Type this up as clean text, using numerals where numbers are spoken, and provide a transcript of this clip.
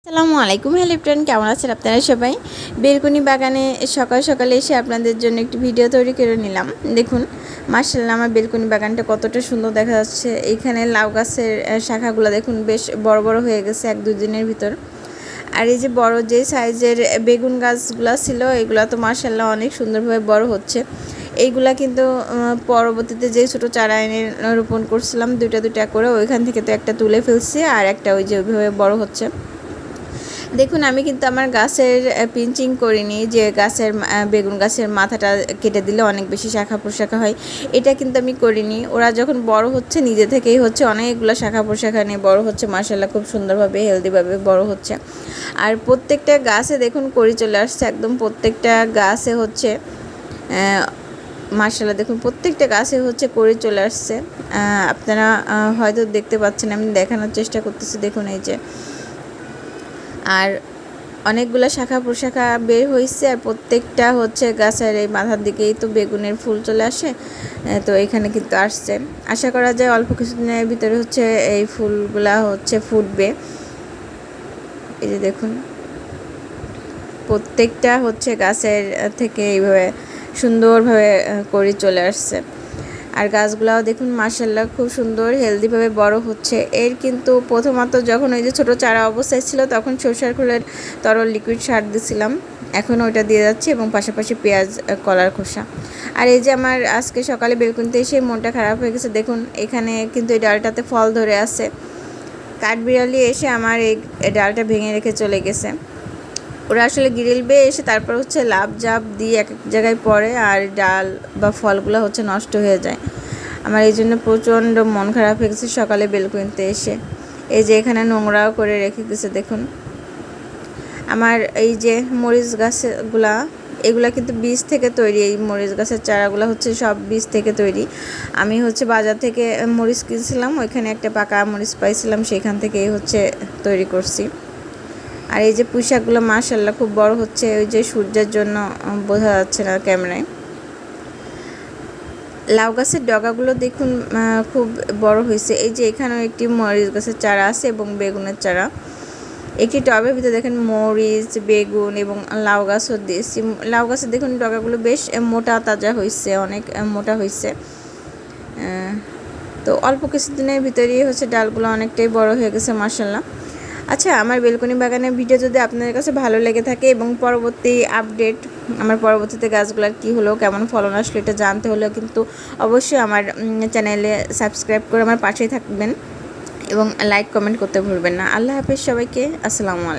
আসসালামু আলাইকুম। Hello friend, কেমন আছেন আপনারা সবাই? বেলকনি বাগানে সকাল সকালে এসে আপনাদের জন্য একটি ভিডিও তৈরি করে নিলাম। দেখুন মাশাআল্লাহ আমার বেলকনি বাগানটা কতটা সুন্দর দেখা যাচ্ছে। এইখানে লাউ গাছের শাখাগুলো দেখুন বেশ বড় বড় হয়ে গেছে 1-2 দিনের ভিতর। আর এই যে বড় যে সাইজের বেগুন গাছগুলো ছিল এগুলো তো মাশাআল্লাহ অনেক সুন্দরভাবে বড় হচ্ছে। এইগুলা কিন্তু পরবর্তীতে যে ছোটো চারা এনে রোপণ করছিলাম দুইটা করে, ওইখান থেকে তো একটা তুলে ফেলছি আর একটা ওই যে ওইভাবে বড় হচ্ছে। দেখুন আমি কিন্তু আমার গাছের পিঞ্চিং করিনি, যে গাছের বেগুন গাছের মাথাটা কেটে দিলে অনেক বেশি শাখা প্রশাখা হয়, এটা কিন্তু আমি করিনি। ওরা যখন বড় হচ্ছে নিজে থেকেই হচ্ছে অনেকগুলো শাখা প্রশাখা নিয়ে বড় হচ্ছে, মাশাআল্লাহ খুব সুন্দরভাবে হেলদিভাবে বড় হচ্ছে। আর প্রত্যেকটা গাছে দেখুন কড়ি চলে আসছে, একদম প্রত্যেকটা গাছে হচ্ছে মাশাআল্লাহ দেখুন প্রত্যেকটা গাছে হচ্ছে কড়ি চলে আসছে। আপনারা হয়তো দেখতে পাচ্ছেন, আমি দেখানোর চেষ্টা করতেছি। দেখুন এই যে, আর অনেকগুলো শাখা প্রশাখা বের হয়েছে, আর প্রত্যেকটা হচ্ছে গাছের এই মাথার দিকেই তো বেগুনের ফুল চলে আসে। তো এখানে কিন্তু আসছে, আশা করা যায় অল্প কিছুদিনের ভিতরে হচ্ছে এই ফুলগুলা হচ্ছে ফুটবে। এই যে দেখুন প্রত্যেকটা হচ্ছে গাছের থেকে এইভাবে সুন্দরভাবে করে চলে আসছে। আর গাছগুলাও দেখুন মাশাআল্লাহ খুব সুন্দর হেলদিভাবে বড় হচ্ছে। এর কিন্তু প্রথমত যখন ওই যে ছোটো চারা অবস্থায় ছিল তখন সরষের খোলের তরল লিকুইড সার দিয়েছিলাম, এখন ওইটা দিয়ে যাচ্ছি, এবং পাশাপাশি পেঁয়াজ কলার খোসা। আর এই যে আমার আজকে সকালে বেলকুনিতে এসে মনটা খারাপ হয়ে গেছে। দেখুন এখানে কিন্তু এই ডালটাতে ফল ধরে আছে, কাঠবিড়ালি এসে আমার এই ডালটা ভেঙে রেখে চলে গেছে। ওরা আসলে গ্রিল বেয়ে এসে তারপর হচ্ছে লাভ জাপ দিয়ে এক এক জায়গায় পড়ে, আর ডাল বা ফলগুলো হচ্ছে নষ্ট হয়ে যায়। আমার এই জন্য প্রচণ্ড মন খারাপ হয়ে গেছে সকালে বেলকনিতে এসে। এই যে এখানে নোংরাও করে রেখে দিয়েছে দেখুন। আমার এই যে মরিচ গাছগুলা, এগুলা কিন্তু বীজ থেকে তৈরি। এই মরিচ গাছের চারাগুলো হচ্ছে সব বীজ থেকে তৈরি। আমি হচ্ছে বাজার থেকে মরিচ কিনছিলাম, ওইখানে একটা পাকা মরিচ পাইছিলাম, সেখান থেকেই হচ্ছে তৈরি করছি। আর এই যে পুঁইশাকগুলো মাশাআল্লাহ খুব বড় হচ্ছে, ওই যে সূর্যের জন্য বোঝা যাচ্ছে না ক্যামেরায়। লাউ গাছের ডগাগুলো দেখুন খুব বড় হয়েছে। এই যে এখানেও একটি মরিচ গাছের চারা আছে এবং বেগুনের চারা। একটি টবের ভিতরে দেখেন মরিচ, বেগুন এবং লাউ গাছও দিয়েছি। লাউ গাছের দেখুন ডগাগুলো বেশ মোটা তাজা হয়েছে, অনেক মোটা হয়েছে। তো অল্প কিছুদিনের ভিতরেই হচ্ছে ডালগুলো অনেকটাই বড় হয়ে গেছে মাশাআল্লাহ। আচ্ছা, আমার বেলকনি বাগানের ভিডিও যদি আপনাদের কাছে ভালো লেগে থাকে এবং পরবর্তী আপডেট আমার পরবর্তীতে গাছগুলোর কী হলো, কেমন ফলন আসলো, এটা জানতে হলেও কিন্তু অবশ্যই আমার চ্যানেলে সাবস্ক্রাইব করে আমার পাশেই থাকবেন এবং লাইক কমেন্ট করতে ভুলবেন না। আল্লাহ হাফেজ সবাইকে, আসসালামু আলাইকুম।